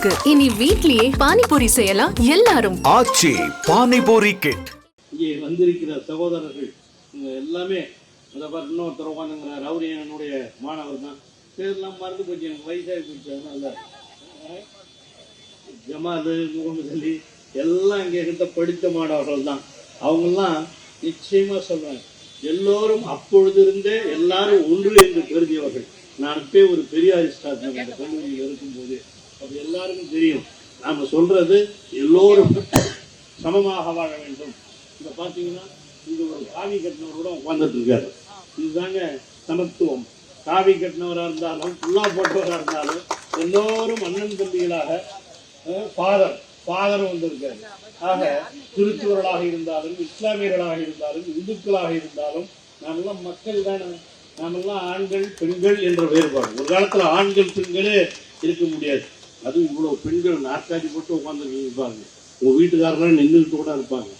இருக்கு. இனி வீட்லயே பானிபூரி செய்யலாம் எல்லாரும். ஆச்சி பானிபூரி கிட். இங்கே வந்திருக்கிற சகோதரர்கள் எல்லாமே இன்னொருத்தர் உட்காந்துங்கிற ரவுரியனுடைய மாணவர் தான். பேர்லாம் மறந்து போச்சு, எனக்கு வயசாகி போச்சு. அதனால ஜமாலு முகமது அலி எல்லாம் இங்கே இருந்த படித்த மாணவர்கள் தான். அவங்கெல்லாம் நிச்சயமாக சொல்கிறாங்க, எல்லோரும் அப்பொழுது இருந்தே எல்லாரும் ஒன்று என்று கருதியவர்கள். நான் இப்போ ஒரு பெரியாரிஸ்டா இருந்தேன் இந்த கல்லூரியில் இருக்கும்போது. அது எல்லாருக்கும் தெரியும். நாம் சொல்றது எல்லோரும் சமமாக வாழ வேண்டும். இதை பார்த்தீங்கன்னா இங்கே ஒரு காவி கட்டினவர் கூட உட்கார்ந்துட்டு இருக்காரு. இதுதாங்க சமத்துவம். காவி கட்டினவராக இருந்தாலும் புல்லா போட்டவராக இருந்தாலும் எல்லோரும் அண்ணன் தம்பிகளாக ஃபாதர் வந்திருக்காரு. ஆக கிறிஸ்துவர்களாக இருந்தாலும் இஸ்லாமியர்களாக இருந்தாலும் இந்துக்களாக இருந்தாலும் நாமெல்லாம் மக்கள் தானே. நாமெல்லாம் ஆண்கள் பெண்கள் என்ற வேறுபாடு. ஒரு காலத்தில் ஆண்கள் பெண்களே இருக்க முடியாது. அதுவும் இவ்வளோ பெண்கள் நாற்காலி போட்டு உட்காந்துருக்கீங்க இருப்பாங்க. உங்கள் வீட்டுக்காரர்கள் நின்றுட்டு கூட இருப்பாங்க.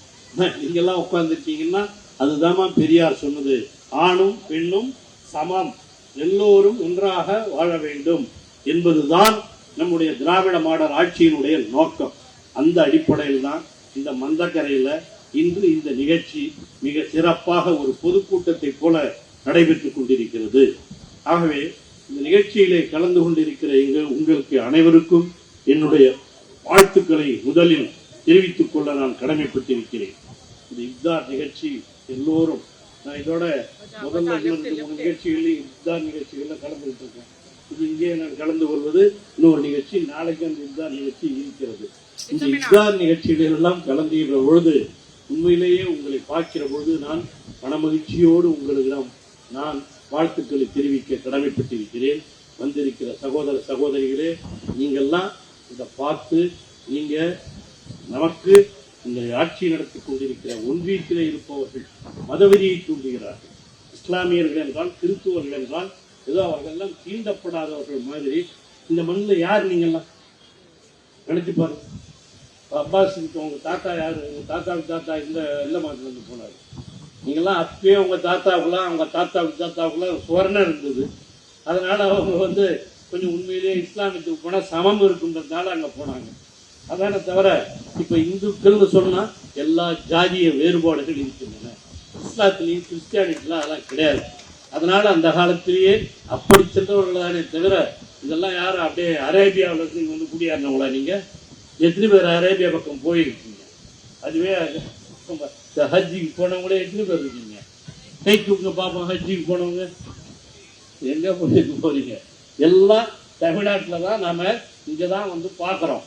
நீங்கள்லாம் உட்காந்துருக்கீங்கன்னா அதுதாம்மா பெரியார் சொன்னது, ஆணும் பெண்ணும் சமம், எல்லோரும் ஒன்றாக வாழ வேண்டும் என்பதுதான் நம்முடைய திராவிட மாடல் ஆட்சியினுடைய நோக்கம். அந்த அடிப்படையில் தான் இந்த மந்தக்கரையில் இன்று இந்த நிகழ்ச்சி மிக சிறப்பாக ஒரு பொதுக்கூட்டத்தை போல நடைபெற்றுக் கொண்டிருக்கிறது. ஆகவே இந்த நிகழ்ச்சியிலே கலந்து கொண்டிருக்கிற உங்களுக்கு அனைவருக்கும் என்னுடைய வாழ்த்துக்களை முதலில் தெரிவித்துக் கொள்ள நான் கடமைப்பட்டிருக்கிறேன். இந்த இஃப்தார் நிகழ்ச்சி எல்லோரும், நான் இதோட முதல்ல நிகழ்ச்சிகளில் இஃப்தார் நிகழ்ச்சிகளில் கலந்துகிட்டு இருக்கேன். இது இங்கே நான் கலந்து கொள்வது இன்னொரு நிகழ்ச்சி. நாளைக்கு அந்த இஃப்தார் நிகழ்ச்சி இருக்கிறது. இந்த இஃப்தார் நிகழ்ச்சிகளெல்லாம் கலந்துகிற பொழுது உண்மையிலேயே உங்களை பார்க்கிற பொழுது நான் மனமகிழ்ச்சியோடு உங்களிடம் நான் வாழ்த்துக்களை தெரிவிக்க கடமைப்பட்டிருக்கிறேன். வந்திருக்கிற சகோதர சகோதரிகளே, நீங்கள்லாம் இதை பார்த்து நீங்கள் நமக்கு இந்த ஆட்சி நடத்தி கொண்டிருக்கிற ஒன்றியத்திலே இருப்பவர்கள் மதவெறியை தூண்டுகிறார்கள். இஸ்லாமியர்கள் என்றால் கிறிஸ்துவர்கள் என்றால் ஏதோ அவர்களெல்லாம் தீண்டப்படாதவர்கள் மாதிரி. இந்த மண்ணில் யார் நீங்கள்லாம் நினைச்சு பாருங்க. அப்பாஸ் உங்கள் தாத்தா யார்? உங்கள் தாத்தாவுக்கு தாத்தா எந்த மாதத்துலேருந்து போனார்? நீங்கள்லாம் அப்பயே உங்கள் தாத்தாவுக்குலாம் அவங்க தாத்தாவுக்குலாம் சுவர்ணம் இருந்தது. அதனால் அவங்க கொஞ்சம் உண்மையிலேயே இஸ்லாமியத்துக்கு போனால் சமம் இருக்குன்றதுனால அங்கே போனாங்க. அதான தவிர இப்போ இந்துக்கள்னு சொன்னால் எல்லா ஜாதிய வேறுபாடுகள் இருக்கின்றன. இஸ்லாத்துலேயும் கிறிஸ்டியானிட்டிலாம் அதெல்லாம் கிடையாது. அதனால் அந்த காலத்திலேயே அப்படி சென்றவர்கள் தானே தவிர இதெல்லாம் யாரும் அப்படியே அரேபியாவிலேருந்து இங்கே குடியாறினவங்களா? நீங்கள் எத்தனை பேர் அரேபியா பக்கம் போயிருக்கீங்க? அதுவே ஹஜ்ஜிக்கு போனவங்களே எத்தனை பேர் இருக்கீங்க? கை தூக்க பார்ப்போம். ஹஜ்ஜிக்கு போனவங்க எங்கே போறீங்க? எல்லாம் தமிழ்நாட்டில் தான் நாம் இங்கே தான் பார்க்குறோம்.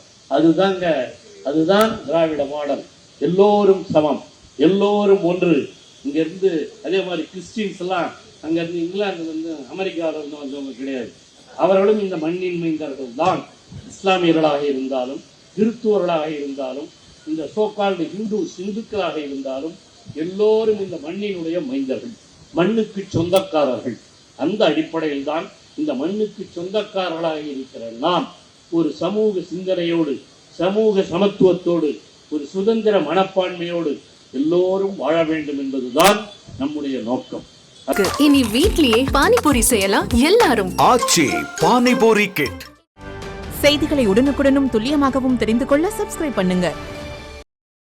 அதுதான் திராவிட மாடல். எல்லோரும் சமம், எல்லோரும் ஒன்று. இங்கேருந்து அதே மாதிரி கிறிஸ்டின்ஸ் எல்லாம் அங்கேருந்து இங்கிலாந்துலேருந்து அமெரிக்காவிலிருந்து வந்தவங்க கிடையாது. அவர்களும் இந்த மண்ணின் மைந்தர்கள் தான். இஸ்லாமியர்களாக இருந்தாலும் கிறிஸ்துவர்களாக இருந்தாலும் இந்த சோகால்டு இந்துக்களாக இருந்தாலும் எல்லோரும் இந்த மண்ணினுடைய மைந்தர்கள், மண்ணுக்கு சொந்தக்காரர்கள். அந்த அடிப்படையில் தான் இந்த மண்ணுக்கு சொந்தக்காரர்களாக இருக்கிற நாம் ஒரு சமூக சிந்தனையோடு, சமூக சமத்துவத்தோடு, ஒரு சுதந்திர மனப்பான்மையோடு எல்லோரும் வாழ வேண்டும் என்பதுதான் நம்முடைய நோக்கம். இனி வீட்லயே பானிபூரி செய்யலாம் எல்லாரும். ஆச்சி பானிபூரி கிட். செய்திகளை உடனுக்குடனும் துல்லியமாகவும் தெரிந்து கொள்ள சப்ஸ்கிரைப் பண்ணுங்க.